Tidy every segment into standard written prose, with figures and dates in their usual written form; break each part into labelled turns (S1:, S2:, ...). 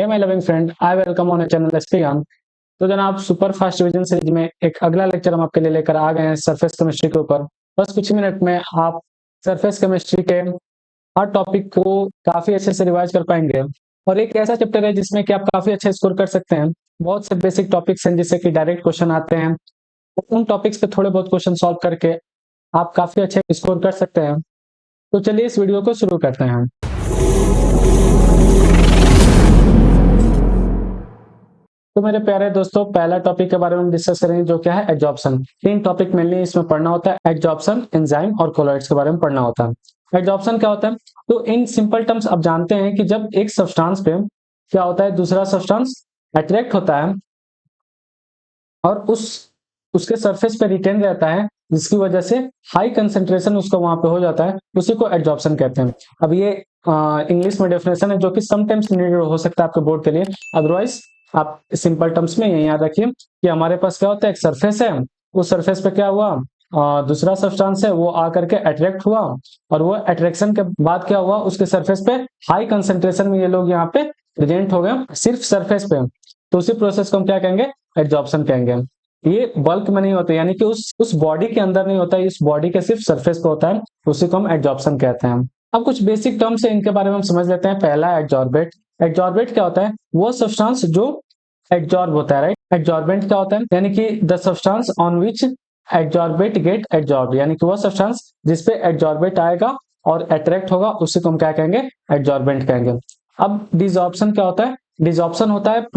S1: My loving friend, I welcome on channel SP ज्ञान। तो जनाब, सुपर फास्ट रिवीजन सीरीज में एक अगला लेक्चर हम आपके लिए लेकर आ गए हैं सरफेस केमिस्ट्री के ऊपर। बस कुछ ही मिनट में आप सरफेस केमिस्ट्री के हर टॉपिक को काफी अच्छे से रिवाइज कर पाएंगे। और एक ऐसा चैप्टर है जिसमें कि आप काफी अच्छे स्कोर कर सकते हैं। बहुत से बेसिक टॉपिक्स हैं जिससे कि डायरेक्ट क्वेश्चन आते हैं, उन टॉपिक्स पे थोड़े बहुत क्वेश्चन सॉल्व करके आप काफी अच्छे स्कोर कर सकते हैं। तो चलिए इस वीडियो को शुरू करते हैं। तो मेरे प्यारे दोस्तों, पहला टॉपिक के बारे में डिस्कस करेंगे जो क्या है एडजॉर्प्शन। तीन टॉपिक मेनली इसमें पढ़ना होता है, एडजॉर्प्शन, एंजाइम और कोलॉइड्स के बारे में पढ़ना होता है। एडजॉर्प्शन क्या होता है? तो इन सिंपल टर्म्स आप जानते हैं कि जब एक सब्सटेंस पे क्या होता है, दूसरा सब्सटेंस अट्रैक्ट होता है और उसके सरफेस पे रिटेन रहता है, जिसकी वजह से हाई कंसेंट्रेशन उसका वहां पे हो जाता है, उसी को एडजॉर्प्शन कहते हैं। अब ये इंग्लिश में डेफिनेशन है जो कि समटाइम्स नीडेड हो सकता है आपके बोर्ड के लिए, अदरवाइज आप सिंपल टर्म्स में ये याद रखिए कि हमारे पास क्या होता है, एक सरफेस है, उस सरफेस पे क्या हुआ, दूसरा सब्सटेंस है वो आकर के अट्रैक्ट हुआ और वो अट्रैक्शन के बाद क्या हुआ, उसके सरफेस पे हाई कंसेंट्रेशन में ये लोग यहाँ पे प्रेजेंट हो गए सिर्फ सरफेस पे, तो उसी प्रोसेस को हम क्या कहेंगे, एडजॉर्प्शन कहेंगे। ये बल्क में नहीं होता, यानी कि उस बॉडी के अंदर नहीं होता, इस बॉडी के सिर्फ सरफेस पे होता है, उसी को हम एडजॉर्प्शन कहते हैं। अब कुछ बेसिक टर्म्स है, इनके बारे में हम समझ लेते हैं। पहला एडजॉर्बेट। एडजॉर्बेट क्या होता है? वो सब्सटेंस जो एडजॉर्ब होता है, राइट। एडजॉर्बेंट क्या होता है? यानी कि the substance on which adsorbate get adsorb, यानी कि वो सब्सटेंस जिसपे एडजॉर्बेट आएगा और अट्रैक्ट होगा, उसी को हम क्या कहेंगे, एडजॉर्बेंट कहेंगे। अब डिसॉर्प्शन क्या होता है? डिसॉर्प्शन होता है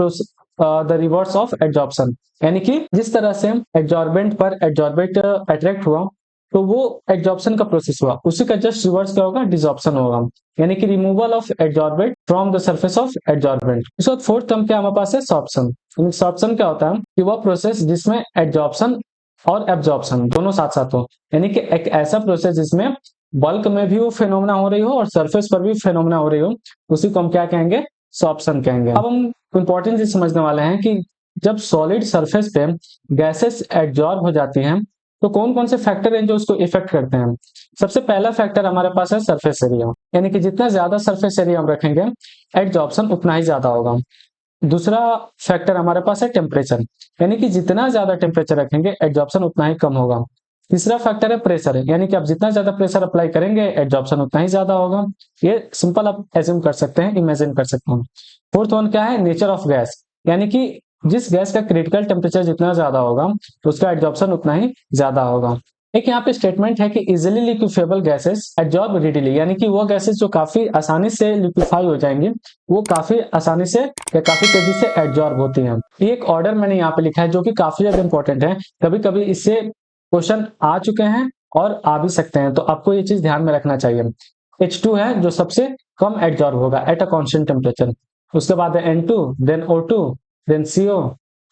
S1: द रिवर्स ऑफ एडजॉर्प्शन, यानी कि जिस तरह से एडजॉर्बेंट पर एडजॉर्बेट अट्रैक्ट हुआ तो वो एडजॉर्प्शन का प्रोसेस हुआ, उसी का जस्ट रिवर्स क्या होगा, डिसॉर्प्शन होगा, यानी कि removal of adsorbent from the surface of adsorbent. इसके बाद फोर्थ टर्म क्या हमारे पास है, सॉर्प्शन। सॉर्प्शन क्या होता है कि वह प्रोसेस जिसमें एडजॉर्प्शन और एब्जॉर्प्शन दोनों साथ साथ हो, यानी कि एक ऐसा प्रोसेस जिसमें बल्क में भी वो फेनोमेना हो रही हो और सरफेस पर भी फेनोमेना हो रही हो, उसी को हम क्या कहेंगे, सॉर्प्शन कहेंगे। अब हम इंपॉर्टेंट चीज समझने वाले हैं कि जब सॉलिड सरफेस पे गैसेस एडजॉर्ब हो जाती हैं तो कौन कौन से फैक्टर हैं जो उसको इफेक्ट करते हैं। सबसे पहला फैक्टर हमारे पास है सरफेस एरिया, यानी कि जितना ज्यादा सरफेस एरिया हम रखेंगे एडजॉर्प्शन उतना ही ज्यादा होगा। दूसरा फैक्टर हमारे पास है टेम्परेचर, यानी कि जितना ज्यादा टेम्परेचर रखेंगे एडजॉर्प्शन उतना ही कम होगा। तीसरा फैक्टर है प्रेशर, यानी कि आप जितना ज्यादा प्रेशर अप्लाई करेंगे एडजॉर्प्शन उतना ही ज्यादा होगा। ये सिंपल आप एज्यूम कर सकते हैं, इमेजिन कर सकते हैं। फोर्थ वन क्या है, नेचर ऑफ गैस, यानी कि जिस गैस का क्रिटिकल टेम्परेचर जितना ज्यादा होगा तो उसका एडजॉर्प्शन उतना ही ज्यादा होगा। एक यहाँ पे स्टेटमेंट है कि easily liquefiable gases adsorb readily, यानी कि वो गैसेस जो काफी आसानी से लिक्विफाई हो जाएंगी वो काफी आसानी से या काफी तेजी से एडजॉर्ब होती हैं। ये एक ऑर्डर मैंने यहाँ पे लिखा है जो कि काफी ज्यादा इंपॉर्टेंट है, कभी कभी इससे क्वेश्चन आ चुके हैं और आ भी सकते हैं, तो आपको ये चीज ध्यान में रखना चाहिए। H2 है जो सबसे कम एडजॉर्ब होगा एट अ कांस्टेंट टेम्परेचर, उसके बाद है N2, then O2, then CO,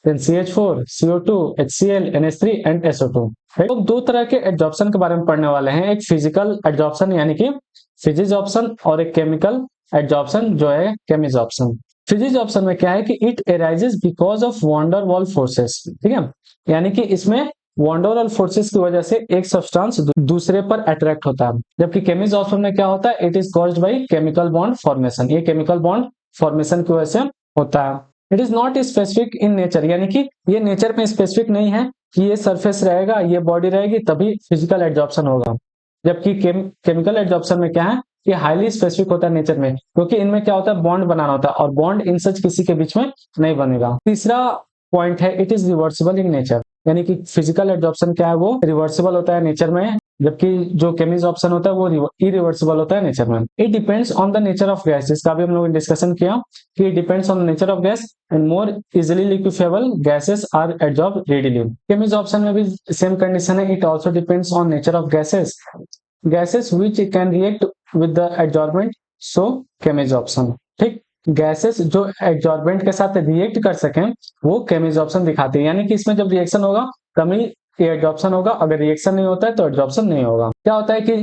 S1: then CH4, CO2, HCl, NH3 and SO2। तो दो तरह के एडजॉर्प्शन के बारे में पढ़ने वाले हैं, एक फिजिकल एडजॉर्प्शन यानी कि फिजिजॉर्प्शन और एक केमिकल एडजॉर्प्शन जो है केमिजॉर्प्शन। फिजिजॉर्प्शन में क्या है कि it arises because of van der Waals forces, ठीक है, यानी कि इसमें वॉन डेर वाल्स फोर्सेस की वजह से एक सब्सटेंस दूसरे पर अट्रैक्ट होता है। जबकि केमिजॉर्प्शन में क्या होता है, it is caused by chemical bond formation, ये केमिकल बॉन्ड फॉर्मेशन की वजह से होता है। It is not specific in nature, यानी कि ये नेचर में स्पेसिफिक नहीं है कि ये सरफेस रहेगा, ये बॉडी रहेगी तभी फिजिकल एडजॉर्प्शन होगा। जबकि केमिकल एडजॉर्प्शन में क्या है, ये हाईली स्पेसिफिक होता है नेचर में, क्योंकि इनमें क्या होता है, बॉन्ड बनाना होता है और बॉन्ड इन सच किसी के बीच में नहीं बनेगा। तीसरा पॉइंट है, it is reversible in nature, यानी कि फिजिकल एडजॉर्प्शन क्या है, वो रिवर्सिबल होता है नेचर में, जबकि जो केमिजॉर्प्शन होता है वो इरिवर्सिबल होता है नेचर में। It depends on the nature of gas, इसका भी हम लोगों ने डिस्कशन किया कि it depends on the nature of gas and more easily liquefiable gases are adsorb readily. Chemisorption में भी सेम कंडीशन है, it also depends on nature of gases which can react with the adsorbent, so chemisorption. ठीक, gases जो adsorbent के साथ react कर सकें वो केमिजॉर्प्शन दिखाते हैं, यानी कि इसमें जब रिएक्शन होगा तभी एडजॉर्प्शन होगा, अगर रिएक्शन नहीं होता है तो एडजॉर्प्शन नहीं होगा। क्या होता है कि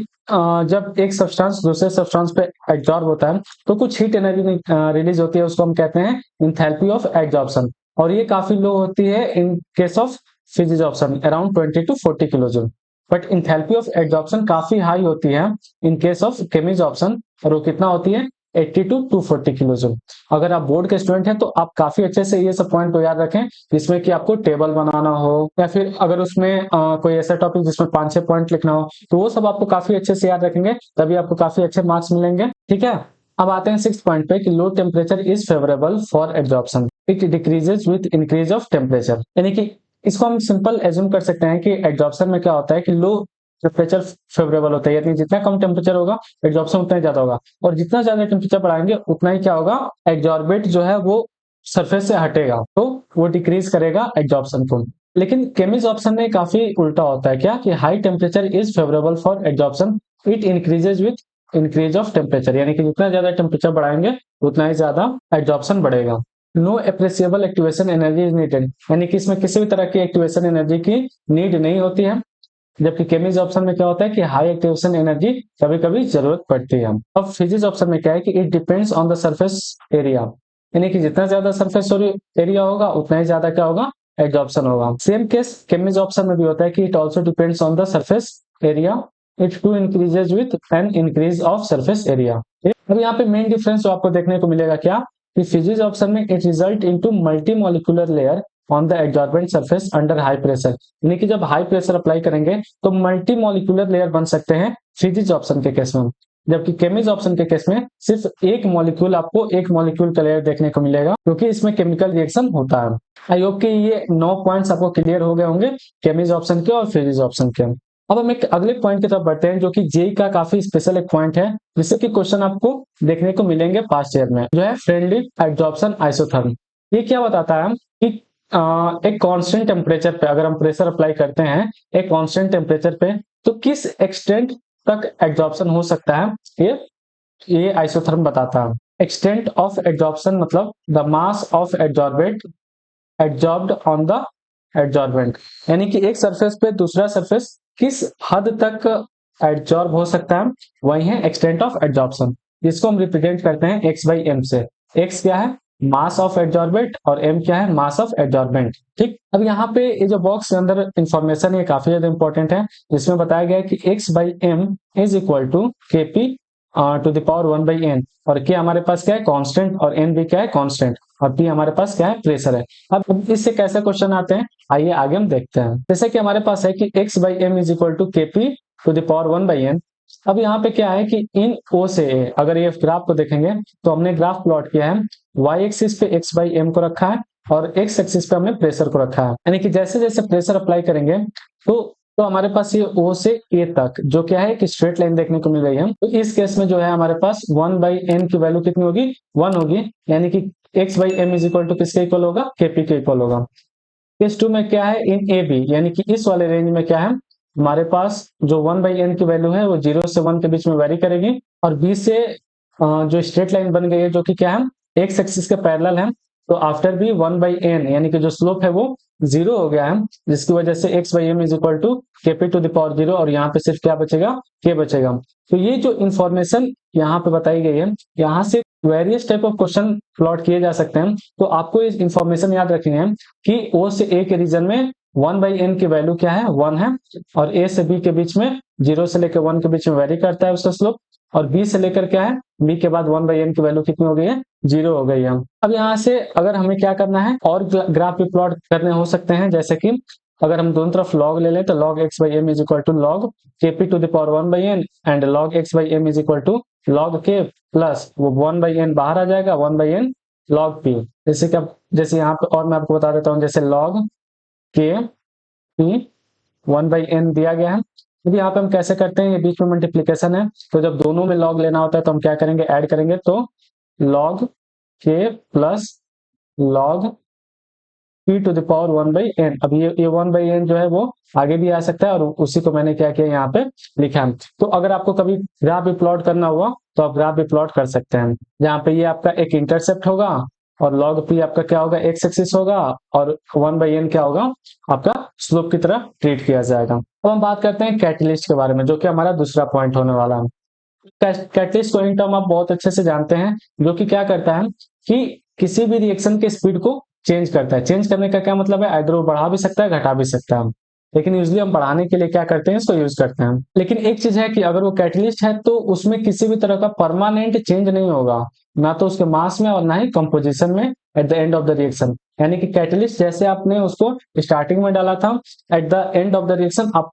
S1: जब एक सब्सटेंस दूसरे सब्सटेंस पे एडजॉर्ब होता है तो कुछ हीट एनर्जी रिलीज होती है, उसको हम कहते हैं इंथैल्पी ऑफ एडजॉर्प्शन, और ये काफी लो होती है in case of फिजिजॉर्प्शन, around 20 to 40 kilojoule. But enthalpy of adsorption काफी हाई होती है इन केस ऑफ केमिजॉर्प्शन, और वो कितना होती है, 80 टू 240 किलो जूल। अगर आप बोर्ड के स्टूडेंट हैं तो आप काफी अच्छे से ये सब पॉइंट को याद रखें, जिसमें कि आपको टेबल बनाना हो या फिर अगर उसमें कोई ऐसा टॉपिक जिसमें 5-6 पॉइंट लिखना हो तो वो सब आपको काफी अच्छे से याद रखेंगे, तभी आपको काफी अच्छे मार्क्स मिलेंगे। ठीक है, अब आते हैं 6th पॉइंट पे कि low temperature is favourable for absorption, it decreases with increase of temperature. यानी कि इसको हम सिंपल एज्यूम कर सकते हैं कि एब्जॉर्प्शन में क्या होता है कि लो टेम्परेचर फेवरेबल होता है, यानी जितना कम टेम्परेचर होगा एब्जॉर्प्शन उतना ही ज्यादा होगा, और जितना ज्यादा टेम्परेचर बढ़ाएंगे उतना ही क्या होगा, एब्जॉर्बेट जो है वो सरफेस से हटेगा, तो वो डिक्रीज करेगा एब्जॉर्प्शन को। लेकिन केमिज ऑप्शन में काफी उल्टा होता है, क्या कि high temperature is favourable for absorption, it increases with increase of temperature, यानी कि जितना ज्यादा टेम्परेचर बढ़ाएंगे उतना ही ज्यादा एब्जॉर्प्शन बढ़ेगा। No appreciable activation energy is needed, यानी कि इसमें किसी भी तरह की एक्टिवेशन एनर्जी की नीड नहीं होती है, जबकि केमिज ऑप्शन में क्या होता है कि हाई एक्टिवेशन एनर्जी कभी कभी जरूरत पड़ती है। अब फिजिक्स ऑप्शन में क्या है कि it depends on the surface area, यानी कि जितना ज्यादा सरफेस एरिया होगा उतना ही ज्यादा क्या होगा, एब्जॉर्प्शन होगा। सेम केस केमिज ऑप्शन में भी होता है कि it also depends on the surface area, it too increases with an increase of surface area. अब यहाँ पे मेन डिफरेंस जो आपको देखने को मिलेगा क्या, कि फिजिक्स ऑप्शन में it result into multi molecular layer on the absorbent surface under high pressure, यानी कि जब हाई प्रेशर अप्लाई करेंगे तो मल्टी मॉलिक्यूलर लेयर बन सकते हैं फिजिक्स ऑप्शन के केस में, जबकि केमिज ऑप्शन के केस में सिर्फ एक मॉलिक्यूल, आपको एक मॉलिक्यूल का लेयर देखने को मिलेगा, क्योंकि इसमें केमिकल रिएक्शन होता है। आई होप कि ये 9 पॉइंट्स आपको क्लियर हो गए होंगे केमिज ऑप्शन के और फिजिक्स ऑप्शन के। अब हम एक अगले पॉइंट की तरफ बढ़ते हैं, जो कि जेई का काफी स्पेशल एक पॉइंट है, जिससे कि क्वेश्चन आपको देखने को मिलेंगे पास्ट ईयर में, जो है फ्रेंडली एब्जॉर्प्शन आइसोथर्म। ये क्या बताता है कि एक कांस्टेंट टेम्परेचर पे अगर हम प्रेशर अप्लाई करते हैं एक कांस्टेंट टेम्परेचर पे, तो किस एक्सटेंट तक एब्जॉर्प्शन हो सकता है, ये आइसोथर्म बताता है। एक्सटेंट ऑफ एब्जॉर्प्शन मतलब the mass of absorbed on the absorbent, यानी कि एक सरफेस पे दूसरा सरफेस किस हद तक एब्जॉर्ब हो सकता है, वही है एक्सटेंट ऑफ एब्जॉर्प्शन, जिसको हम रिप्रेजेंट करते हैं x बाई एम से। x क्या है, मास ऑफ एब्जॉर्बेंट, और m क्या है, मास ऑफ एब्जॉर्बेंट। ठीक, अब यहाँ पे ये जो बॉक्स के अंदर इंफॉर्मेशन है काफी ज्यादा इंपॉर्टेंट है, जिसमें बताया गया है कि x by M is equal to के P to the power 1 by N, और k हमारे पास क्या है, कांस्टेंट, और n भी क्या है, कांस्टेंट, और p हमारे पास क्या है, प्रेशर है। अब इससे कैसे क्वेश्चन आते हैं, आइए आगे हम देखते हैं। जैसे कि हमारे पास है कि x by M is equal to के P to the power 1 by N. अब यहाँ पे क्या है कि इन O से A, अगर ये ग्राफ को देखेंगे तो हमने ग्राफ प्लॉट किया है, y एक्सिस पे x बाई एम को रखा है और x एक्सिस पे हमने प्रेशर को रखा है, यानी कि जैसे जैसे प्रेशर अप्लाई करेंगे तो हमारे पास ये O से A तक जो क्या है कि स्ट्रेट लाइन देखने को मिल रही है। तो इस केस में जो है हमारे पास 1 बाई एन की वैल्यू कितनी होगी, 1 होगी, यानी कि x by M is equal to किसके इक्वल होगा, kp के इक्वल होगा। केस 2 में क्या है, इन ए बी, यानी कि इस वाले रेंज में क्या है, हमारे पास जो 1 बाई एन की वैल्यू है वो 0 से 1 के बीच में वेरी करेगी, और बी से जो स्ट्रेट लाइन बन गई है जो कि क्या है, एक्स एक्सिस के पैरेलल है, तो आफ्टर भी 1 बाई एन यानी कि जो स्लोप है वो 0 हो गया है, जिसकी वजह से x by M is equal to के पी टू द पावर 0, और यहाँ पे सिर्फ क्या बचेगा, k बचेगा। तो ये जो इंफॉर्मेशन यहाँ पे बताई गई है, यहाँ से various type of question plot किए जा सकते हैं। तो आपको इस इंफॉर्मेशन याद रखनी है कि O से A के रीजन में 1 बाई एन की वैल्यू क्या है, 1 है, और A से B के बीच में 0 से लेकर 1 के बीच में वेरी करता है उसका स्लोप, और B से लेकर क्या है, B के बाद 1 बाई एन की वैल्यू कितनी हो गई है, 0 हो गई है। अब यहाँ से अगर हमें क्या करना है, और ग्राफ भी प्लॉट करने हो सकते हैं, जैसे कि अगर हम दोनों तरफ log ले लें तो log x by M is equal to log k P to the power 1 by n, and log x by M is equal to log k plus वो 1 बाई एन बाहर आ जाएगा, 1 बाई एन log p। जैसे यहाँ पे और मैं आपको बता देता हूँ, जैसे log k p 1 by n दिया गया है। तो यहाँ पे हम कैसे करते हैं, ये बीच में मल्टीप्लीकेशन है, तो जब दोनों में log लेना होता है तो हम क्या करेंगे, ऐड करेंगे, तो log k plus log p to the power 1 by N. अब ये 1 बाई एन जो है वो आगे भी आ सकता है, और उसी को मैंने क्या किया यहाँ पे लिखा है। तो अगर आपको कभी ग्राफ भी प्लॉट करना हुआ तो आप ग्राफ भी प्लॉट कर सकते हैं, जहाँ पे ये आपका एक इंटरसेप्ट होगा, और log p आपका क्या होगा, एक्स एक्सिस होगा, और 1 बाई एन क्या होगा, आपका स्लोप की तरह ट्रीट किया जाएगा। अब हम बात करते हैं कैटलिस्ट के बारे में, जो कि हमारा दूसरा पॉइंट होने वाला है। कैटलिस्ट को इन टर्म आप बहुत अच्छे से जानते हैं, जो कि क्या करता है कि किसी भी रिएक्शन के स्पीड को चेंज करता है। चेंज करने का क्या मतलब है, आइदर वो बढ़ा भी सकता है, घटा भी सकता है। लेकिन यूजली हम बढ़ाने के लिए क्या करते हैं, इसको यूज करते हैं। लेकिन एक चीज है कि अगर वो कैटलिस्ट है तो उसमें किसी भी तरह का परमानेंट चेंज नहीं होगा, ना तो उसके मास में और ना ही कंपोजिशन में at the end of the reaction. यानी कि कैटलिस्ट जैसे आपने उसको स्टार्टिंग में डाला था, at the end of the reaction आप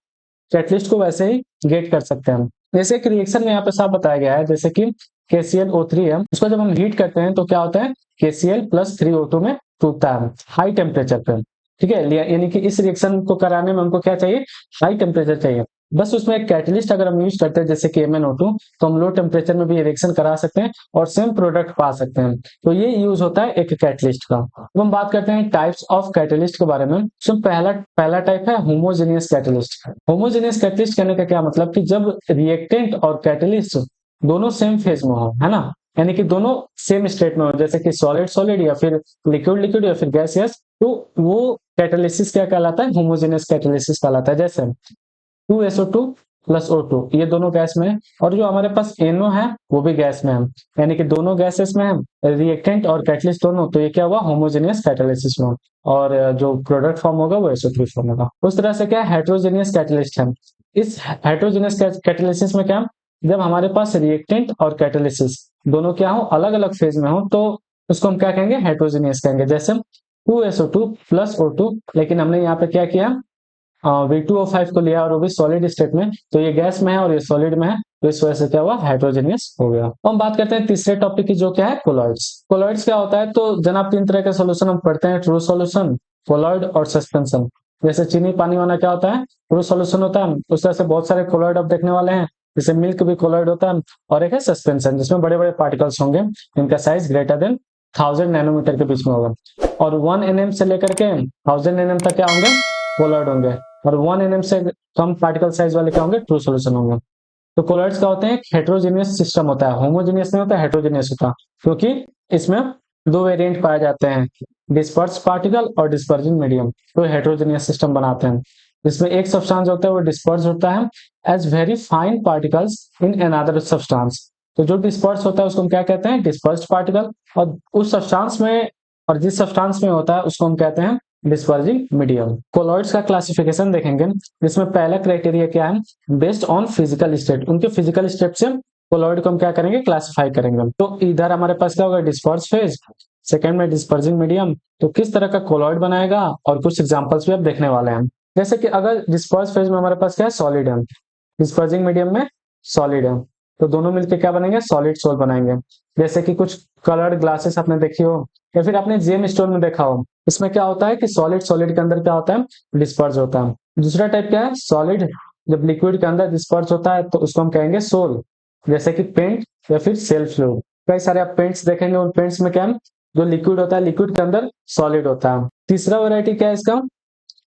S1: कैटलिस्ट को वैसे ही गेट कर सकते हैं। जैसे कि रिएक्शन में यहाँ पे साफ बताया गया है, जैसे कि KClO3 है, उसको जब हम हीट करते हैं तो क्या होता है, KCl प्लस 3O2 में टूटता है हाई टेम्परेचर पे। ठीक है, यानी कि इस रिएक्शन को कराने में हमको क्या चाहिए, हाई टेम्परेचर चाहिए। बस उसमें एक कैटलिस्ट अगर हम यूज करते हैं जैसे कि MnO2, तो हम लो टेम्परेचर में भी रिएक्शन करा सकते हैं और सेम प्रोडक्ट पा सकते हैं। तो ये यूज होता है एक कैटलिस्ट का। अब हम बात करते हैं टाइप्स ऑफ कैटलिस्ट के बारे में। तो पहला टाइप है होमोजेनियस कैटलिस्ट। होमोजेनियस कैटलिस्ट कहने का क्या मतलब कि जब रिएक्टेंट और कैटलिस्ट दोनों सेम फेज में हो, है ना, यानी कि दोनों सेम स्टेट में हो, जैसे कि सॉलिड सॉलिड या फिर लिक्विड लिक्विड या फिर गैस गैस, तो वो कैटालिसिस क्या कहलाता है, होमोजेनियस कैटालिसिस कहलाता है। जैसे 2SO2 प्लस O2 ये दोनों गैस में है, और जो हमारे पास NO है वो भी गैस में है, यानी कि दोनों गैसेस में है, रिएक्टेंट और कैटलिस्ट दोनों, तो ये क्या हुआ, होमोजेनियस कैटालिसिस में। और जो प्रोडक्ट फॉर्म होगा वो SO3 फॉर्म होगा। उस तरह से क्या हेट्रोजेनियस कैटालिस्ट है। इस हेट्रोजेनियस कैटालिसिस में क्या, जब हमारे पास रिएक्टेंट और कैटालिसिस दोनों क्या हो, अलग अलग फेज में हो, तो उसको हम क्या कहेंगे, हेट्रोजेनियस कहेंगे। जैसे 2SO2 प्लस O2, लेकिन हमने यहाँ पे क्या किया, V2O5 को लिया और वो भी सॉलिड स्टेट में, तो ये गैस में है और ये सॉलिड में है, तो इस वजह से क्या हुआ, हेट्रोजेनियस हो गया। हम बात करते हैं तीसरे टॉपिक की, जो क्या है, कोलॉइड्स। कोलॉइड्स क्या होता है, तो जनाब 3 तरह के सोल्यूशन हम पढ़ते हैं, ट्रू सोल्यूशन, कोलॉइड और सस्पेंशन। जैसे चीनी पानी वाला क्या होता है, ट्रू सोल्यूशन होता है, उस तरह से बहुत सारे कोलॉइड आप देखने वाले हैं, जैसे मिल्क भी कोलॉइड होता है। और एक है सस्पेंशन, जिसमें बड़े बड़े पार्टिकल्स होंगे, इनका साइज ग्रेटर देन 1000 नैनोमीटर के बीच में होगा, और 1 nm से लेकर के 1000 nm तक क्या होंगे, कोलॉइड होंगे, और 1 nm से कम पार्टिकल साइज वाले क्या होंगे, ट्रू सोल्यूशन होंगे। तो कोलॉइड्स क्या होते हैं, हेट्रोजेनियस सिस्टम होता है, होमोजेनियस नहीं होता, हेट्रोजेनियस होता है, क्योंकि इसमें दो वेरिएंट पाए जाते हैं, डिस्पर्स पार्टिकल और डिस्पर्जिंग मीडियम, तो हेट्रोजेनियस सिस्टम बनाते हैं। जिसमें एक सब्सटेंस होता है वो डिस्पर्स होता है as very fine particles in another substance. तो जो डिस्पर्स होता है उसको हम क्या कहते हैं, डिस्पर्स्ड पार्टिकल, और उस सब्सटेंस में, और जिस सब्सटेंस में होता है उसको हम कहते हैं डिस्पर्जिंग मीडियम। कोलॉइड्स का क्लासिफिकेशन देखेंगे, जिसमें पहला क्राइटेरिया क्या है, बेस्ड ऑन फिजिकल स्टेट, उनके फिजिकल स्टेट से कोलॉइड को हम क्या करेंगे, क्लासिफाई करेंगे। तो इधर हमारे पास क्या होगा, डिस्पर्स फेज, सेकंड में डिस्पर्जिंग मीडियम। तो किस तरह का कोलॉइड बनाएगा, और कुछ एग्जांपल्स भी आप देखने वाले हैं। जैसे कि अगर डिस्पर्स फेज में हमारे पास क्या है, सॉलिड है, डिस्पर्जिंग मीडियम में सॉलिड है, तो दोनों मिलकर क्या बनेंगे, सॉलिड सोल बनाएंगे। जैसे कि कुछ कलर्ड ग्लासेस आपने देखी हो, या फिर आपने जेम स्टोन में देखा हो, इसमें क्या होता है कि सॉलिड सॉलिड के अंदर क्या होता है, डिस्पर्स होता है। दूसरा टाइप क्या है, सॉलिड जब लिक्विड के अंदर डिस्पर्स होता है तो उसको हम कहेंगे सोल, जैसे कि पेंट या फिर सेल्फ फ्लूइड। कई सारे आप पेंट्स देखेंगे, उन पेंट्स में क्या है, जो लिक्विड होता है, लिक्विड के अंदर सॉलिड होता है। तीसरा वैरायटी क्या है इसका,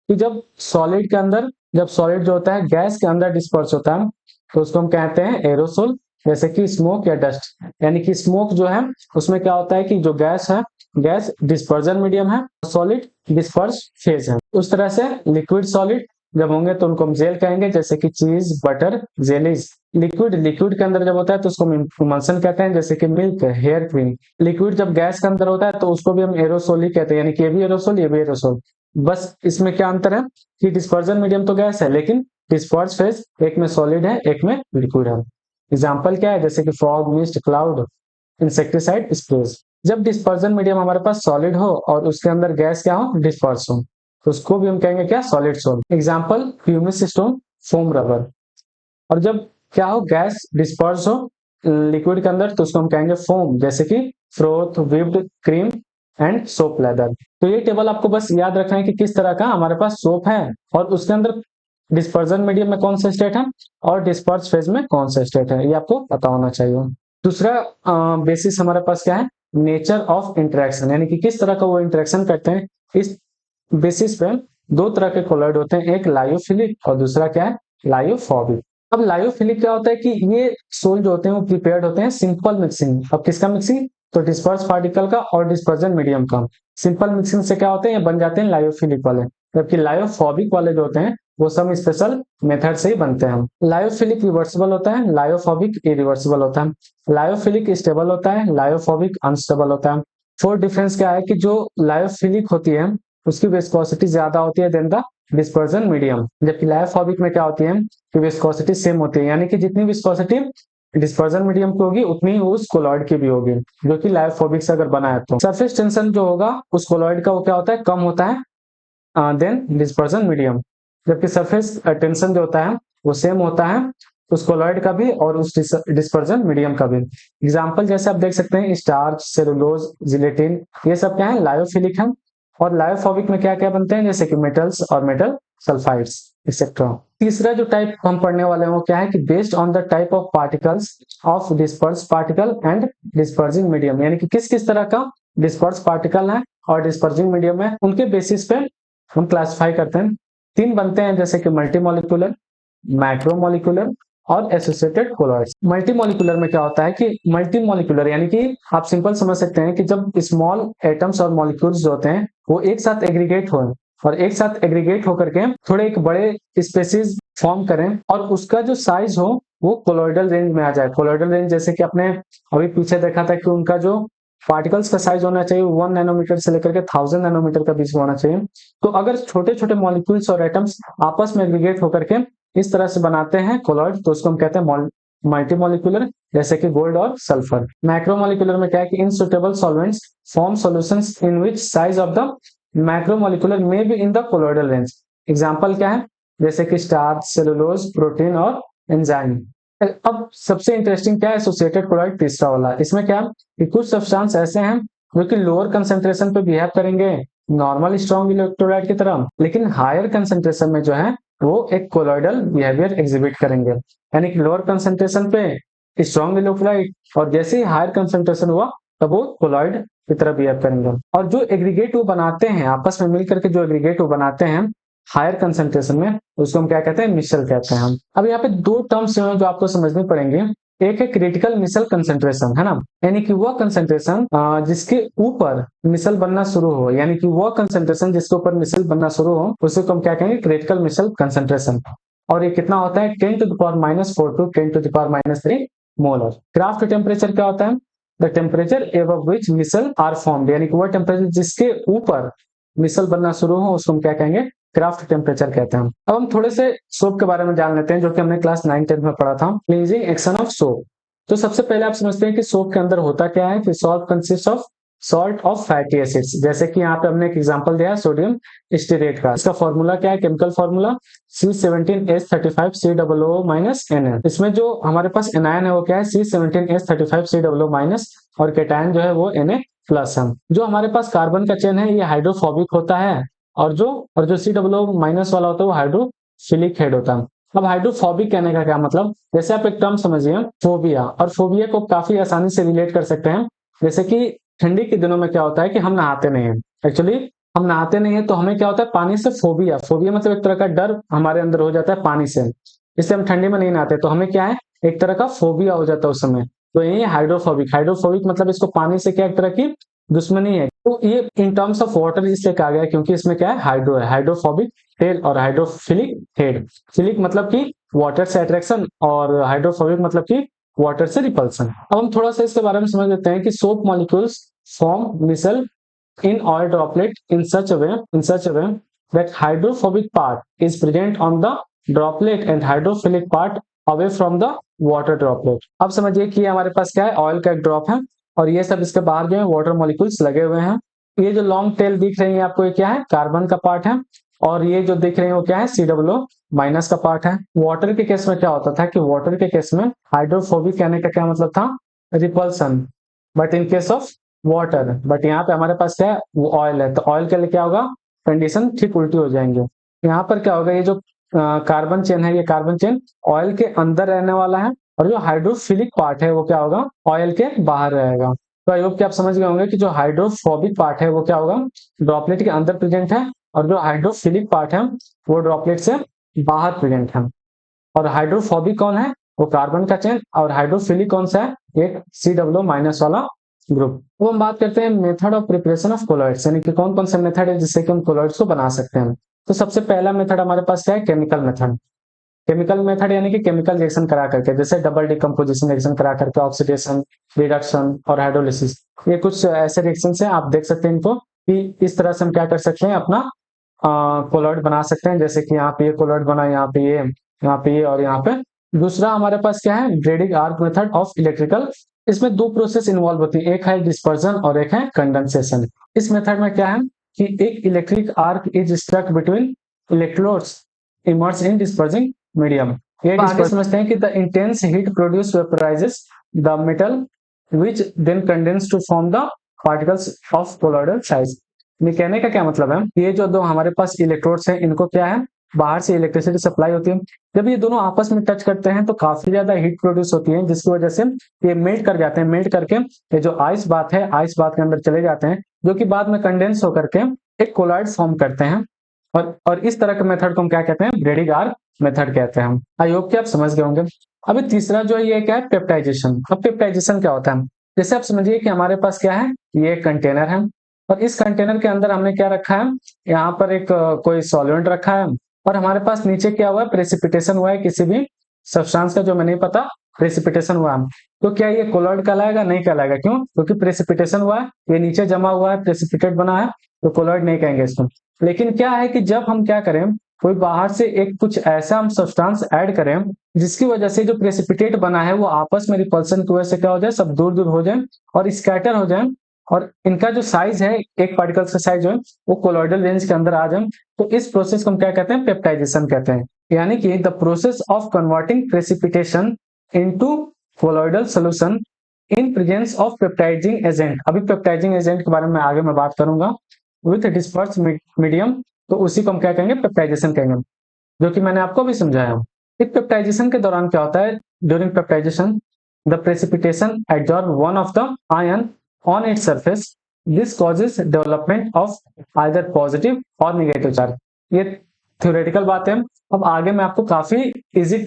S1: कि जब सॉलिड के अंदर, जब सॉलिड जो होता है गैस के अंदर डिस्पर्स होता है, तो उसको हम कहते हैं एरोसोल, जैसे कि स्मोक या डस्ट। यानी कि स्मोक जो है उसमें क्या होता है कि जो गैस है, गैस डिस्पर्जन मीडियम है, सॉलिड डिस्पर्स फेज है। उस तरह से लिक्विड सॉलिड जब होंगे तो उनको हम जेल कहेंगे, जैसे कि चीज बटर जेलीज। लिक्विड लिक्विड के अंदर जब होता है तो उसको हम इमल्सन कहते हैं, जैसे कि मिल्क हेयर क्रीम। लिक्विड जब गैस के अंदर होता है तो उसको भी हम एरोसोल ही कहते हैं, यानी कि ये भी एरोसोल ये भी एरोसोल। बस इसमें क्या अंतर है कि डिस्पर्जन मीडियम तो गैस है, लेकिन डिस्पर्स फेज एक में सॉलिड है एक में लिक्विड है। एग्जाम्पल क्या है, जैसे कि fog mist cloud insecticide sprays. जब डिस्पर्जन मीडियम हमारे पास सॉलिड हो और उसके अंदर गैस क्या हो, डिस्पर्स हो, तो उसको भी हम कहेंगे क्या, solid sol. Example pumice stone, foam rubber. और जब क्या हो, गैस डिस्पर्स हो लिक्विड के अंदर, तो उसको हम कहेंगे फोम, जैसे कि froth whipped cream and soap leather. तो ये टेबल आपको बस याद रखना है कि किस तरह का हमारे पास सोप है, और उसके अंदर डिस्पर्जन मीडियम में कौन सा स्टेट है और डिस्पर्स फेज में कौन सा स्टेट है, ये आपको पता होना चाहिए। दूसरा बेसिस हमारे पास क्या है, नेचर ऑफ इंटरेक्शन, यानी कि किस तरह का वो इंटरेक्शन करते हैं। इस बेसिस पे दो तरह के कोलॉइड होते हैं, एक लायोफिलिक और दूसरा क्या है, लायोफोबिक। अब लायोफिलिक क्या होता है कि ये सोल जो होते हैं वो प्रिपेयर्ड होते हैं सिंपल मिक्सिंग। अब किसका मिक्सिंग, तो डिस्पर्स पार्टिकल का और डिस्पर्जन मीडियम का। सिंपल मिक्सिंग से क्या होते हैं, ये बन जाते हैं लायोफिलिक वाले, जबकि लायोफोबिक वाले जो होते हैं वो सब स्पेशल मेथड से ही बनते हैं। लायोफिलिक रिवर्सिबल होता है, लायोफोबिक इरिवर्सिबल होता है। लायोफिलिक स्टेबल होता है, लायोफोबिक अनस्टेबल होता है। फोर डिफरेंस क्या है कि जो लायोफिलिक होती है उसकी विस्कोसिटी ज्यादा होती है देन द डिस्पर्जन मीडियम। जबकि लायोफोबिक में क्या होती है कि विस्कोसिटी सेम होती है, यानी कि जितनी विस्कोसिटी डिस्पर्जन मीडियम की होगी उतनी ही उस कोलॉइड की भी होगी, जो कि लायोफोबिक से अगर बना है। तो सरफेस टेंशन जो होगा उस कोलॉइड का वो क्या होता है, कम होता है देन डिस्पर्जन मीडियम। जबकि सरफेस टेंशन जो होता है वो सेम होता है उस कोलॉइड का भी और उस डिस्पर्जन मीडियम का भी। एग्जांपल जैसे आप देख सकते हैं स्टार्च, सेलुलोज, जिलेटिन, ये सब क्या है, लायोफिलिक है। और लायोफोबिक में क्या क्या बनते हैं, जैसे कि मेटल्स और मेटल सल्फाइड्स एक्सेट्रा। तीसरा जो टाइप हम पढ़ने वाले हैं वो क्या है कि based on the type of particles of disperse particle and dispersing medium, यानी कि किस किस तरह का डिस्पर्स पार्टिकल है और डिस्पर्जिंग मीडियम है, उनके बेसिस पे हम क्लासिफाई करते हैं। तीन बनते हैं, जैसे कि मल्टीमोलिकुलर, मैक्रोमोलिकुलर और एसोसिएटेड कोलॉइड्स। मल्टीमोलिकुलर में क्या होता है कि मल्टीमोलिकुलर यानी कि आप सिंपल समझ सकते हैं कि जब स्मॉल एटम्स और मॉलिक्यूल्स जो होते हैं वो एक साथ एग्रीगेट हो और एक साथ एग्रीगेट होकर के थोड़े एक बड़े स्पेसीज फॉर्म करें और उसका जो साइज हो वो कोलॉइडल रेंज में आ जाए। कोलॉइडल रेंज जैसे कि आपने अभी पीछे देखा था कि उनका जो पार्टिकल्स का साइज होना चाहिए 1 नैनोमीटर से लेकर के 1000 नैनोमीटर का बीच में होना चाहिए। तो अगर छोटे छोटे मॉलिक्यूल्स और एटम्स आपस में एग्रीगेट होकर के इस तरह से बनाते हैं कोलॉइड, तो उसको हम कहते हैं मल्टीमोलिकुलर, जैसे कि गोल्ड और सल्फर। मैक्रोमोलिकुलर में क्या है कि in suitable solvents form solutions in which size of the macromolecular may be in the colloidal range. Example क्या है, जैसे कि स्टार्च, सेलुलोज, प्रोटीन और एंजाइम। अब सबसे इंटरेस्टिंग क्या है, एसोसिएटेड कोलॉइड, तीसरा वाला। इसमें क्या कि कुछ सब्सटेंस ऐसे हैं जो कि लोअर कंसंट्रेशन पे बिहेव करेंगे नॉर्मल स्ट्रॉन्ग इलेक्ट्रोलाइट की तरह, लेकिन हायर कंसंट्रेशन में जो है वो एक कोलॉइडल बिहेवियर एग्जिबिट करेंगे। यानी कि लोअर कंसंट्रेशन पे स्ट्रॉन्ग इलेक्ट्रोलाइट और जैसे ही हायर कंसंट्रेशन हुआ तब वो कोलॉइड की तरह बिहेव करेंगे। और जो एग्रीगेट वो बनाते हैं आपस में मिलकर के, जो एग्रीगेट वो बनाते हैं हायर कंसंट्रेशन में, उसको हम क्या कहते हैं, मिसल कहते हैं हम। अब यहाँ पे दो टर्म्स जो आपको समझनी पड़ेंगे। एक है क्रिटिकल मिसल कंसंट्रेशन, है ना, यानी कि वह कंसंट्रेशन जिसके ऊपर मिसल बनना शुरू हो, यानी कि वह कंसंट्रेशन जिसके ऊपर मिसल बनना शुरू हो उसे हम क्या कहेंगे, क्रिटिकल मिसल कंसंट्रेशन। और ये कितना होता है, 10 to the power -4 to 10 to the power -3 molar. Kraft temperature क्या होता है, the temperature above which micelle are formed, यानी कि वह टेम्परेचर जिसके ऊपर मिसल बनना शुरू हो उसको हम क्या कहेंगे, क्राफ्ट टेम्परेचर कहते हैं। अब हम थोड़े से सोप के बारे में जान लेते हैं, जो कि हमने क्लास 9-10 में पढ़ा था, क्लींजिंग एक्शन ऑफ सोप। तो सबसे पहले आप समझते हैं कि सोप के अंदर होता क्या है कि soap consist of salt of fatty acids. जैसे कि यहाँ पे हमने एक एग्जांपल दिया है सोडियम स्टीरेट का। इसका फॉर्मूला क्या है, केमिकल फॉर्मूला C17H35COO- इसमें जो हमारे पास एनायन है वो क्या है, C17H35COO- और केटायन जो है वो Na+ है। जो हमारे पास कार्बन का चेन है ये हाइड्रोफोबिक होता है और जो COO- वाला होता है वो हाइड्रोफिलिक हेड होता है। अब हाइड्रोफोबिक कहने का क्या मतलब, जैसे आप एक टर्म समझिए फोबिया, और फोबिया को काफी आसानी से रिलेट कर सकते हैं। जैसे कि ठंडी के दिनों में क्या होता है कि हम नहाते नहीं है, एक्चुअली हम नहाते नहीं है तो हमें क्या होता है, पानी से फोबिया, फोबिया मतलब एक तरह का डर हमारे अंदर हो जाता है पानी से, इसलिए हम ठंडी में नहीं नहाते, तो हमें क्या है, एक तरह का फोबिया हो जाता है उस समय। तो ये हाइड्रोफोबिक, हाइड्रोफोबिक मतलब इसको पानी से क्या एक तरह की दुश्मनी है। तो ये इन टर्म्स ऑफ वाटर इसलिए कहा गया क्योंकि इसमें क्या है, हाइड्रो है, हाइड्रोफोबिक टेल और हाइड्रोफिलिक हेड। फिलिक मतलब कि वाटर से अट्रैक्शन और हाइड्रोफोबिक मतलब कि वाटर से रिपल्सन। अब हम थोड़ा सा इसके बारे में समझ लेते हैं कि soap molecules form micelle in oil droplet in such a way that hydrophobic part is present on the droplet and hydrophilic part away from the water droplet। अब समझिए कि हमारे पास क्या है, ऑयल का एक ड्रॉप है और ये सब इसके बाहर जो है वाटर मॉलिक्यूल्स लगे हुए हैं। ये जो लॉन्ग टेल दिख रही है आपको, ये क्या है, कार्बन का पार्ट है, और ये जो दिख रहे हैं वो क्या है, COO- का पार्ट है। वाटर के केस में क्या होता था कि वाटर के केस में हाइड्रोफोबिक कहने का क्या मतलब था, repulsion, but in case of water, but यहाँ पे हमारे पास क्या है, वो ऑयल है, तो ऑयल के लिए क्या होगा, कंडीशन ठीक उल्टी हो जाएंगे। यहाँ पर क्या होगा, ये जो कार्बन चेन है, ये कार्बन चेन ऑयल के अंदर रहने वाला है और जो हाइड्रोफिलिक पार्ट है वो क्या होगा, ऑयल के बाहर रहेगा। तो आई होप कि आप समझ गए होंगे कि जो हाइड्रोफोबिक पार्ट है वो क्या होगा, ड्रॉपलेट के अंदर प्रेजेंट है, और जो हाइड्रोफिलिक पार्ट है वो ड्रॉपलेट से बाहर प्रेजेंट है। और हाइड्रोफोबिक कौन है, वो कार्बन का चेन, और हाइड्रोफिलिक कौन सा है, एक COO- वाला ग्रुप। अब हम बात करते हैं method of preparation of colloids, यानी कि कौन कौन से मेथड है जिससे कि हम कोलॉइड्स को बना सकते हैं। तो सबसे पहला मेथड हमारे पास क्या है, केमिकल मेथड। केमिकल मेथड यानी कि केमिकल रिएक्शन करा करके, जैसे डबल डिकम्पोजिशन रिएक्शन करा करके, ऑक्सीडेशन, रिडक्शन और हाइड्रोलिसिस, ये कुछ ऐसे रिएक्शन है, आप देख सकते हैं इनको। कि इस तरह से हम क्या कर सकते हैं, अपना कोलॉइड बना सकते हैं। जैसे कि यहाँ पे ये कोलॉइड बना, यहाँ पे ये, यहाँ पे ये और यहाँ पे। दूसरा हमारे पास क्या है, braiding arc method of electrical. इसमें दो प्रोसेस इन्वॉल्व होती है, एक है डिस्पर्जन और एक है कंडेंसेशन। इस मेथड में क्या है कि एक electric arc is struck between electrodes immerse in dispersing medium. ये आगे समझते हैं कि the intense heat produce vaporises the metal which then condense to form the particles of colloidal size। ये कहने का क्या मतलब है, ये जो दो हमारे पास इलेक्ट्रोड्स हैं, इनको क्या है, बाहर से इलेक्ट्रिसिटी सप्लाई होती है। जब ये दोनों आपस में टच करते हैं तो काफी ज्यादा हीट प्रोड्यूस होती है, जिसकी वजह से ये मेल्ट कर जाते हैं। मेल्ट करके ये जो आइस बात है, आइस बात के अंदर चले जाते हैं, जो कि बाद में कंडेंस होकर के एक कोलॉइड फॉर्म करते हैं। और इस तरह के मेथड को हम क्या कहते हैं, ब्रेडिंग आर्क मेथड कहते हैं। आई होप कि आप समझ गए होंगे। अभी तीसरा जो है ये क्या है, पेप्टाइजेशन। अब पेप्टाइजेशन क्या होता है, जैसे आप समझिए कि हमारे पास क्या है, ये एक कंटेनर है और इस कंटेनर के अंदर हमने क्या रखा है, यहाँ पर एक कोई सॉल्वेंट रखा है और हमारे पास नीचे क्या हुआ है, प्रेसिपिटेशन हुआ है किसी भी सब्सटेंस का, जो मैं नहीं पता, प्रेसिपिटेशन हुआ है। तो क्या ये कोलॉइड कहलाएगा? नहीं कहलाएगा। क्यों? क्योंकि प्रेसिपिटेशन हुआ है, ये नीचे जमा हुआ है, प्रेसिपिटेट बना है, तो कोलॉइड नहीं कहेंगे इसको। लेकिन क्या है कि जब हम क्या करें, कोई बाहर से एक कुछ ऐसा हम सब्सटेंस ऐड करें जिसकी वजह से जो प्रेसिपिटेट बना है वो आपस में रिपल्सन की वजह से क्या हो जाए, सब दूर दूर हो जाए और स्कैटर हो जाए, और इनका जो साइज है, एक पार्टिकल्स का साइज जो है वो कोलॉइडल रेंज के अंदर आ जाए, तो इस प्रोसेस को हम क्या कहते हैं, पेप्टाइजेशन कहते हैं। यानी कि the process of converting precipitation into colloidal solution in presence of peptising agent. अभी पेप्टाइजिंग एजेंट के बारे में आगे मैं बात करूंगा। विथ डिस्पर्स मीडियम, तो उसी को हम क्या कहेंगे, पेप्टाइजेशन कहेंगे, जो कि मैंने आपको भी समझाया। इस पेप्टाइजेशन के दौरान क्या होता है, during peptization the precipitation absorb one of the ion on its surface, this causes development of either positive और नेगेटिव चार्ज। ये थ्योरेटिकल बात है। अब आगे मैं आपको काफी इजी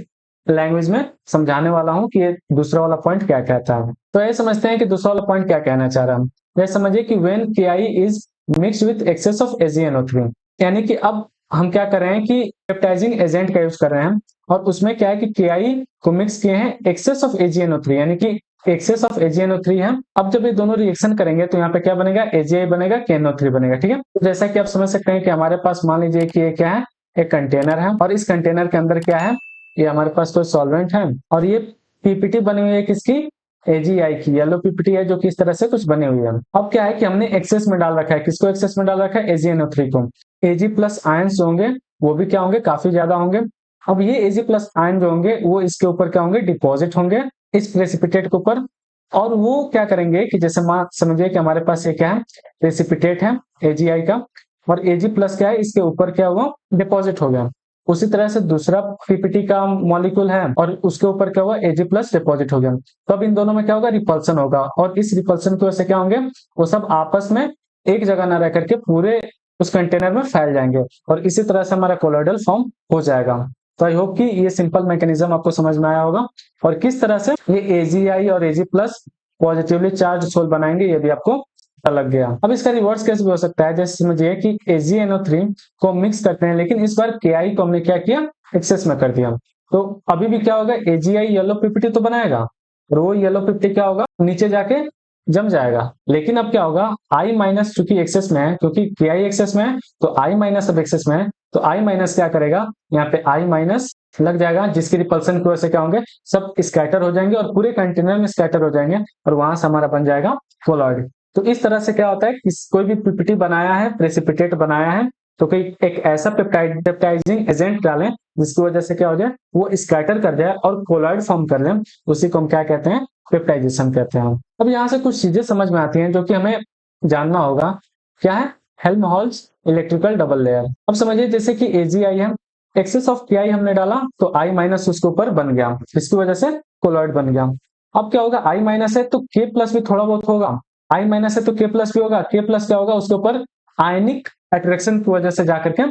S1: लैंग्वेज में समझाने वाला हूं कि ये दूसरा वाला पॉइंट क्या कहता है। तो ये समझते हैं कि दूसरा वाला पॉइंट क्या कहना चाह रहा है। ये समझिए कि when KI is mixed with access of AgNO3, यानी कि अब हम क्या कर रहे हैं कि पेप्टाइजिंग एजेंट का यूज कर रहे हैं और उसमें क्या है कि KI को मिक्स किए हैं एक्सेस ऑफ AgNO3, यानी कि एक्सेस ऑफ AgNO3 है। अब जब ये दोनों रिएक्शन करेंगे तो यहाँ पे क्या बनेगा, AgI बनेगा, KNO3 बनेगा। ठीक है, तो जैसा कि आप समझ सकते हैं कि हमारे पास मान लीजिए कि ये क्या है, एक कंटेनर है और इस कंटेनर के अंदर क्या है, ये हमारे पास कोई सॉल्वेंट है और ये पीपीटी बनी हुई है किसकी, AgI की, येलो पीपीटी है जो कि इस तरह से कुछ बनी हुई है। अब क्या है कि हमने एक्सेस में डाल रखा है, किसको एक्सेस में डाल रखा है, AgNO3 को। Ag प्लस आयंस जो होंगे वो भी क्या होंगे, काफी ज्यादा होंगे। अब ये Ag प्लस आयन जो होंगे वो इसके ऊपर क्या होंगे, डिपॉजिट होंगे इस प्रेसिपिटेट के ऊपर, और वो क्या करेंगे कि जैसे समझिए कि हमारे पास ये क्या है, प्रेसिपिटेट है AgI का, और Ag प्लस क्या है, इसके ऊपर क्या हुआ, डिपॉजिट हो गया। उसी तरह से दूसरा पीपीटी का मॉलिक्यूल है और उसके ऊपर क्या हुआ, Ag प्लस डिपॉजिट हो गया। तो अब इन दोनों में क्या होगा, रिपल्सन होगा, और इस रिपल्सन की वजह से क्या होंगे, वो सब आपस में एक जगह ना रह करके पूरे उस कंटेनर में फैल जाएंगे और इसी तरह से हमारा कोलॉइडल फॉर्म हो जाएगा। तो आई होप कि ये सिंपल मैकेनिज्म आपको समझ में आया होगा, और किस तरह से ये AgI और Ag plus positively charge sol बनाएंगे ये भी आपको पता लग गया। अब इसका रिवर्स केस भी हो सकता है, जैसे समझिए कि AgNO3 को मिक्स करते हैं, लेकिन इस बार KI को हमने क्या किया, एक्सेस में कर दिया। तो अभी भी क्या होगा, AgI येलो पीपीटी तो बनाएगा और वो येलो पीपीटी क्या होगा, नीचे जाके जम जाएगा। लेकिन अब क्या होगा, I माइनस चूंकि एक्सेस में है, क्योंकि KI एक्सेस में है तो I माइनस अब एक्सेस में है, तो I माइनस क्या करेगा, यहाँ पे I माइनस लग जाएगा, जिसकी रिपल्सन की वजह से क्या होंगे, सब स्कैटर हो जाएंगे और पूरे कंटेनर में स्कैटर हो जाएंगे और वहां से हमारा बन जाएगा कोलॉइड। तो इस तरह से क्या होता है कि कोई भी पीपीटी बनाया है, प्रेसिपिटेट बनाया है, तो कोई एक ऐसा पेप्टाइजिंग एजेंट डालें जिसकी वजह से क्या हो जाए, वो स्कैटर कर जाए और कोलॉइड फॉर्म कर ले, उसी को हम क्या कहते हैं, पेप्टाइजेशन कहते हैं। अब यहाँ से कुछ चीजें समझ में आती हैं जो कि हमें जानना होगा। क्या है, हेल्महोल्ट्ज इलेक्ट्रिकल डबल लेयर। अब समझिए जैसे कि AgI है, एक्सेस ऑफ KI हमने डाला तो I माइनस उसके ऊपर बन गया, इसकी वजह से कोलॉइड बन गया। अब क्या होगा, I माइनस है तो K प्लस भी थोड़ा बहुत होगा, I माइनस है तो K प्लस भी होगा, K प्लस क्या होगा, उसके ऊपर आयनिक अट्रैक्शन की वजह से जाकर के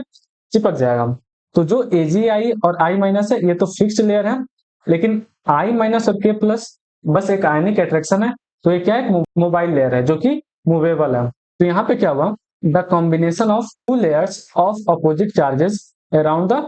S1: चिपक जाएगा। तो जो AgI और I माइनस है ये तो फिक्स्ड लेयर है, लेकिन I माइनस और K प्लस बस एक आयनिक अट्रैक्शन है, तो ये क्या है, मोबाइल लेयर है जो कि मूवेबल है। तो यहाँ पे क्या हुआ, the combination of two layers of opposite charges around the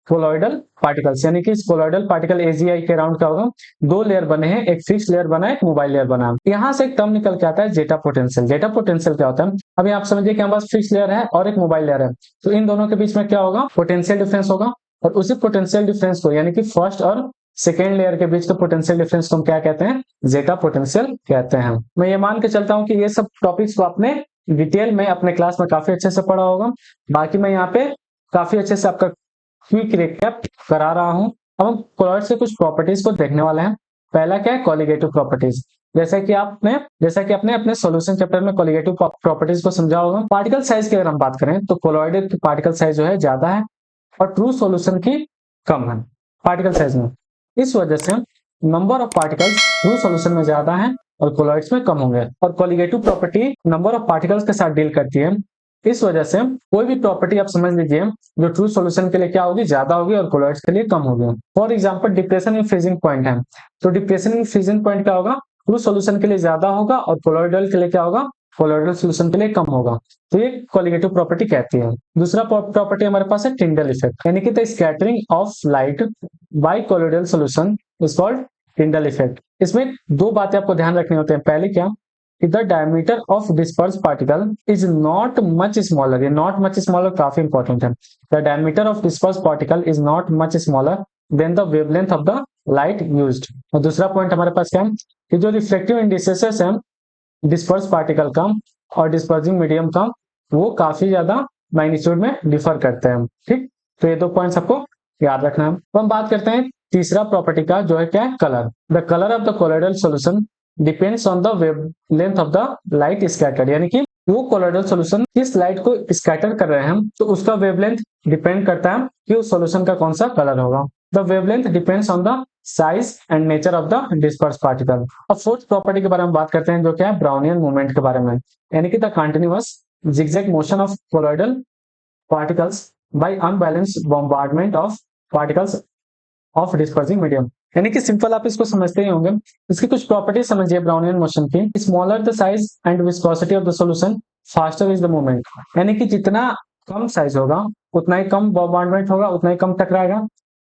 S1: colloidal particles, यानी कि इस कोलॉइडल पार्टिकल AgI के अराउंड क्या होगा, दो लेयर बने हैं, एक फिक्स लेयर बना है, एक मोबाइल लेयर बना है। यहाँ से एक टर्म निकल के आता है जेटा पोटेंशियल। जेटा पोटेंशियल क्या होता है, अभी आप समझिए कि हमारे पास फिक्स लेयर है और एक मोबाइल लेयर है, तो इन दोनों के बीच में क्या होगा, पोटेंशियल डिफरेंस होगा, और उसी पोटेंशियल डिफरेंस को, यानी कि फर्स्ट और सेकेंड लेयर के बीच के पोटेंशियल डिफरेंस को हम क्या कहते हैं, जेटा पोटेंशियल कहते हैं। मैं ये मान के चलता हूँ कि ये सब टॉपिक्स को आपने डिटेल में अपने क्लास में काफी अच्छे से पढ़ा होगा। बाकी मैं यहाँ पे काफी अच्छे से आपका क्विक रिकैप करा रहा हूं। अब हम कोलॉइड्स के कुछ प्रॉपर्टीज को देखने वाले हैं। पहला क्या है, कॉलिगेटिव प्रॉपर्टीज। जैसा कि आपने अपने सॉल्यूशन चैप्टर में कॉलिगेटिव प्रॉपर्टीज को समझा होगा। पार्टिकल साइज की अगर हम बात करें तो कोलॉइड की पार्टिकल साइज जो है ज्यादा है और ट्रू सॉल्यूशन की कम है पार्टिकल साइज में। इस वजह से number of particles true solution में ज्यादा है और कोलॉइड्स में कम होंगे। और colligative property number of particles के साथ डील करती है। इस वजह से कोई भी प्रॉपर्टी आप समझ लीजिए जो ट्रू सॉल्यूशन के लिए क्या होगी, ज्यादा होगी, और कोलॉइड्स के लिए कम होगी। For example depression in freezing point है, तो डिप्रेशन इन फ्रीजिंग पॉइंट क्या होगा, ट्रू सॉल्यूशन के लिए ज्यादा होगा और कोलॉइडल के लिए क्या होगा, कोलॉइडल सॉल्यूशन के लिए कम होगा। तो ये कॉलिगेटिव प्रॉपर्टी कहती है। दूसरा प्रॉपर्टी हमारे पास है टिंडल इफेक्ट, यानी कि the scattering of light by colloidal solution is called Tyndall effect. इसमें दो बातें आपको ध्यान रखनी होती है। पहले क्या, the diameter of dispersed particle is not much smaller, ये not much smaller काफी इंपॉर्टेंट है। The diameter of dispersed particle is not much smaller than the wavelength of the light used। और दूसरा पॉइंट हमारे पास क्या है कि जो रिफ्लेक्टिव इंडिसेस है डिस्पर्स पार्टिकल का और डिस्पर्सिंग मीडियम का, वो काफी ज्यादा मैग्नीट्यूड में डिफर करते हैं। ठीक, तो ये दो पॉइंट्स आपको याद रखना है। तो हम बात करते हैं तीसरा प्रॉपर्टी का, जो है क्या है, colour. The colour of the colloidal solution depends on the wavelength of the light scattered, यानी कि वो कोलॉइडल सॉल्यूशन किस लाइट को स्कैटर कर रहे हैं तो उसका वेवलेंथ डिपेंड करता है कि उस सॉल्यूशन का कौन सा कलर होगा। The wavelength depends on the size and nature of the disperse particle. अब फोर्थ प्रॉपर्टी के बारे में बात करते हैं, जो क्या है, ब्राउनियन मूवमेंट के बारे में, यानी कि the continuous zigzag motion of colloidal particles by unbalanced bombardment of particles of dispersing medium. यानी कि सिंपल आप इसको समझते ही होंगे। इसकी कुछ प्रॉपर्टी समझिए ब्राउनियन मोशन की। Smaller the size and viscosity of the solution, faster is the movement. यानी कि जितना कम साइज होगा उतना ही कम बॉम्बार्डमेंट होगा, उतना ही कम टकराएगा।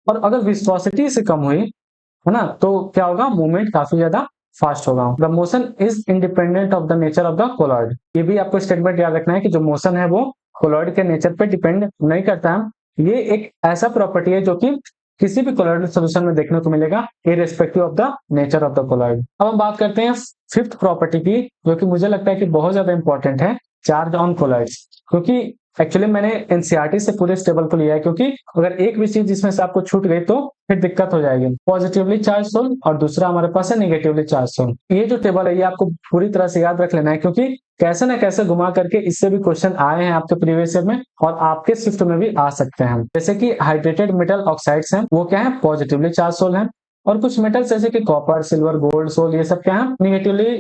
S1: और अगर विस्कोसिटी से कम हुई है ना, तो क्या होगा, मूवमेंट काफी ज्यादा फास्ट होगा। The motion is independent of the nature of the colloid. ये भी आपको स्टेटमेंट याद रखना है कि जो मोशन है वो कोलॉइड के नेचर पे डिपेंड नहीं करता है। ये एक ऐसा प्रॉपर्टी है जो कि किसी भी कोलॉइडल सॉल्यूशन में देखने को मिलेगा, irrespective of the nature of the colloid. अब हम बात करते हैं फिफ्थ प्रॉपर्टी की, जो कि मुझे लगता है कि बहुत ज्यादा इंपॉर्टेंट है, चार्ज ऑन कोलॉइड्स। क्योंकि एक्चुअली मैंने एनसीईआरटी से पूरे इस टेबल को लिया है, क्योंकि अगर एक भी चीज जिसमें से आपको छूट गई तो फिर दिक्कत हो जाएगी। पॉजिटिवली चार्ज सोल और दूसरा हमारे पास है नेगेटिवली चार्ज सोल। ये जो टेबल है ये आपको पूरी तरह से याद रख लेना है, क्योंकि कैसे ना कैसे घुमा करके इससे भी क्वेश्चन आए हैं आपके प्रीवियस ईयर में और आपके शिफ्ट में भी आ सकते हैं। जैसे कि हाइड्रेटेड मेटल ऑक्साइड्स हैं, वो क्या है, पॉजिटिवली चार्ज सोल है। और कुछ मेटल्स जैसे कि कॉपर, सिल्वर, गोल्ड सोल, ये सब क्या है, नेगेटिवली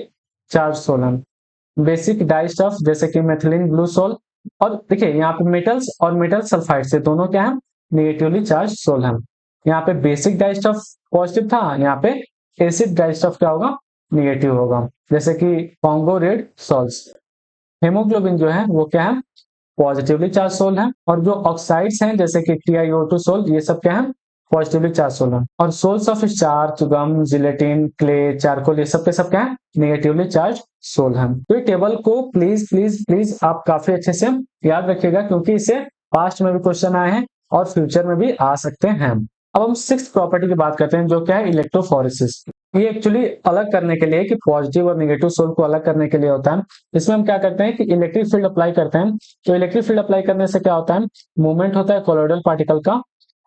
S1: चार्ज सोल है। बेसिक डाई स्टफ जैसे कि मेथिलीन ब्लू सोल। और देखिए यहाँ पे मेटल्स और मेटल सल्फाइड से दोनों क्या है, नेगेटिवली चार्ज सोल है। यहाँ पे बेसिक डाई स्टफ पॉजिटिव था, यहाँ पे एसिड डाई स्टफ क्या होगा, नेगेटिव होगा, जैसे कि कॉन्गो रेड सोल्स। हेमोग्लोबिन जो है वो क्या है, पॉजिटिवली चार्ज सोल है। और जो ऑक्साइड्स हैं जैसे कि TiO2 सोल, ये सब क्या है, पॉजिटिवली चार्ज सोल है। और sols of starch, gum, gelatin, clay, charcoal, ये सब के सब क्या है, नेगेटिवली चार्ज सोल है। तो ये टेबल को प्लीज प्लीज प्लीज आप काफी अच्छे से याद रखिएगा, क्योंकि इससे पास्ट में भी क्वेश्चन आए हैं और फ्यूचर में भी आ सकते हैं। अब हम सिक्स्थ प्रॉपर्टी की बात करते हैं, जो क्या है, इलेक्ट्रोफोरेसिस। ये एक्चुअली अलग करने के लिए, कि पॉजिटिव और नेगेटिव सोल को अलग करने के लिए होता है। इसमें हम क्या करते हैं कि इलेक्ट्रिक फील्ड अप्लाई करते हैं। तो इलेक्ट्रिक फील्ड अप्लाई करने से क्या होता है, मूवमेंट होता है कोलॉइडल पार्टिकल का,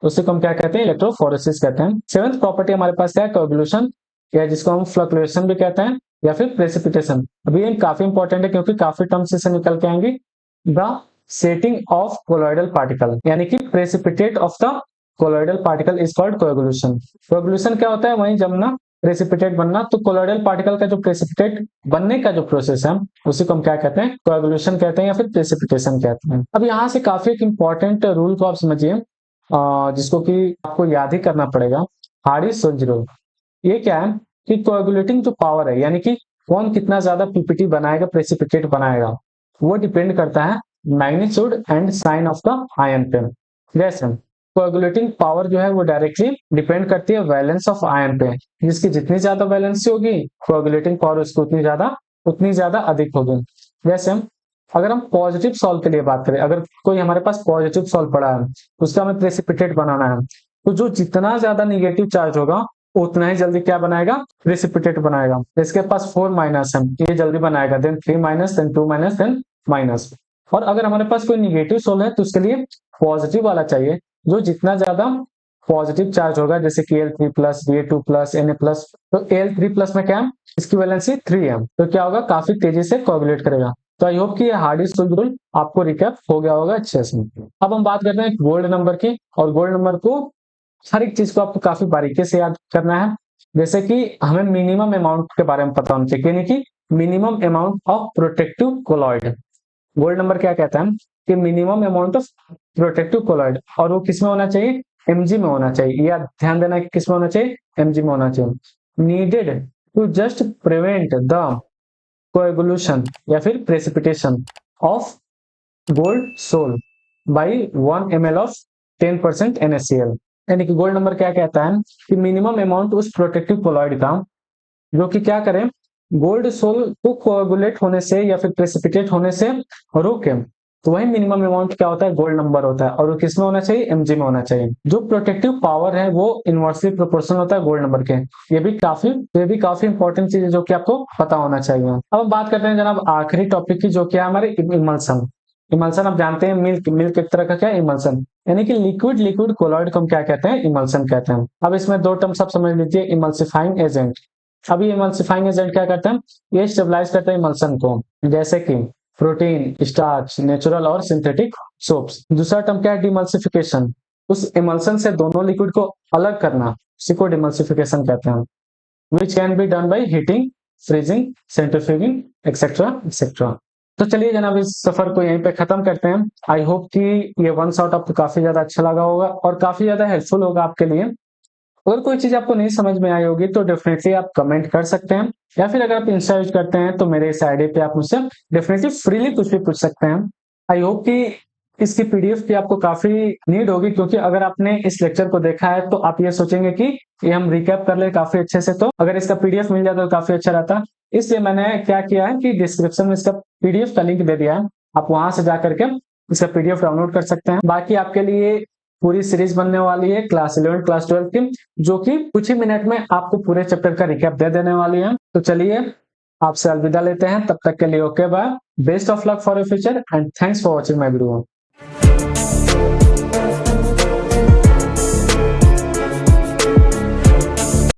S1: उसे हम क्या कहते हैं, इलेक्ट्रोफोरेसिस कहते हैं। सेवंथ प्रॉपर्टी हमारे पास क्या है, कोएगुलेशन, या जिसको हम फ्लक्चुएशन भी कहते हैं, या फिर प्रेसिपिटेशन। अभी ये काफी इंपॉर्टेंट है, क्योंकि काफी टर्म्स इससे निकल के आएंगे। The setting of colloidal particle, यानी कि precipitate of the colloidal particle is called coagulation. Coagulation क्या होता है, वही जमना, प्रेसिपिटेट बनना। तो कोलॉइडल पार्टिकल का जो प्रेसिपिटेट बनने का जो प्रोसेस है उसी को हम क्या कहते हैं, कोएगुलेशन कहते हैं, या फिर प्रेसिपिटेशन कहते हैं। अब यहाँ से काफी एक इंपॉर्टेंट रूल को आप समझिए, जिसको कि आपको याद ही करना पड़ेगा, हार्डी-सोल्ज रूल। ये क्या है कि कोएगुलेटिंग जो पावर है, यानी कि कौन कितना ज्यादा पीपीटी बनाएगा, प्रेसिपिटेट बनाएगा, वो डिपेंड करता है magnitude and sign of the ion पे। जैसे कोएगुलेटिंग पावर जो है वो डायरेक्टली डिपेंड करती है वैलेंस ऑफ आयन पे, जिसकी जितनी ज्यादा वैलेंसी होगी कोएगुलेटिंग पावर उसकी उतनी ज्यादा अधिक होगी। वैसे अगर हम पॉजिटिव सॉल्व के लिए बात करें, अगर कोई हमारे पास पॉजिटिव सॉल्व पड़ा है, उसका हमें प्रेसिपिटेट बनाना है, तो जो जितना ज्यादा निगेटिव चार्ज होगा उतना ही जल्दी क्या बनाएगा, प्रेसिपिटेट बनाएगा। इसके पास 4 माइनस है, ये जल्दी बनाएगा, then 3 minus, then 2 minus, then minus. और अगर हमारे पास कोई निगेटिव सोल है तो उसके लिए पॉजिटिव वाला चाहिए, जो जितना ज्यादा पॉजिटिव चार्ज होगा, जैसे कि Al3 plus, Ba2 plus, Na plus. तो Al3 प्लस में क्या है, इसकी वैलेंसी 3 है, तो क्या होगा, काफी तेजी से कोएगुलेट करेगा। तो आई होप कि ये हार्डी रूल आपको रिकैप हो गया होगा अच्छे से। अब हम बात करते हैं गोल्ड नंबर की, और गोल्ड नंबर को हर एक चीज को आपको काफी बारीकी से याद करना है। जैसे कि हमें मिनिमम अमाउंट के बारे में पता होना चाहिए, यानी कि minimum amount of protective colloid. Gold number क्या कहता है कि minimum amount of protective colloid, और वो किस में होना चाहिए, mg में होना चाहिए। या ध्यान देना कि किस में होना चाहिए, mg में होना चाहिए। Needed to just prevent the coagulation या फिर precipitation of gold sol by 1 ml of 10% NaCl। यानी कि गोल्ड नंबर क्या कहता है कि मिनिमम अमाउंट उस प्रोटेक्टिव कोलॉइड का जो कि क्या करें, गोल्ड सोल को कोएगुलेट होने से या फिर प्रेसिपिटेट होने से रोके, तो वही मिनिमम अमाउंट क्या होता है, गोल्ड नंबर होता है। और वो किसमें होना चाहिए, mg में होना चाहिए। जो प्रोटेक्टिव पावर है वो इनवर्सली प्रोपोर्शनल होता है गोल्ड नंबर के। ये भी काफी इंपॉर्टेंट चीज है जो कि आपको पता होना चाहिए। अब हम बात करते हैं जनाब आखिरी टॉपिक की, जो कि है हमारे इमल्सन। इमल्सन आप जानते हैं, मिल्क एक तरह का क्या इमल्सन, यानी कि लिक्विड कोलॉइड को हम क्या कहते हैं, इमल्सन कहते हैं। अब इसमें दो टर्म्स आप समझ लीजिए, इमल्सिफाइंग एजेंट। अभी इमल्सिफाइंग एजेंट क्या करता है, ये स्टेबलाइज करता है इमल्सन को, जैसे कि प्रोटीन, स्टार्च, नेचुरल और सिंथेटिक सोप्स। दूसरा टर्म क्या है, डिमल्सिफिकेशन, उस इमल्सन से दोनों लिक्विड को अलग करना, उसी को डिमल्सिफिकेशन कहते हैं। Which can be done by heating, freezing, centrifuging etcetera etcetera. तो चलिए जनाब इस सफर को यहीं पे खत्म करते हैं। आई होप कि ये वन शॉट आपको काफी ज्यादा अच्छा लगा होगा और काफी ज्यादा हेल्पफुल होगा आपके लिए। अगर कोई चीज आपको नहीं समझ में आई होगी तो डेफिनेटली आप कमेंट कर सकते हैं, या फिर अगर आप इंस्टा यूज करते हैं तो मेरे इस आईडी पे आप मुझसे डेफिनेटली फ्रीली कुछ भी पूछ सकते हैं। आई होप कि इसकी पीडीएफ की आपको काफी नीड होगी, क्योंकि अगर आपने इस लेक्चर को देखा है तो आप ये सोचेंगे कि ये हम रिकैप कर ले काफी अच्छे से, तो अगर इसका पीडीएफ मिल जाता तो काफी अच्छा रहता। इसलिए मैंने क्या किया है कि डिस्क्रिप्शन में इसका पीडीएफ का लिंक दे दिया है, आप वहां से जाकर के इसका पीडीएफ डाउनलोड कर सकते हैं। बाकी आपके लिए पूरी सीरीज बनने वाली है क्लास 11 क्लास 12 की, जो कि कुछ ही मिनट में आपको पूरे चैप्टर का रिकैप दे देने वाली है। तो चलिए आपसे अलविदा लेते हैं, तब तक के लिए okay bye, best of luck for your future and thanks for watching my video.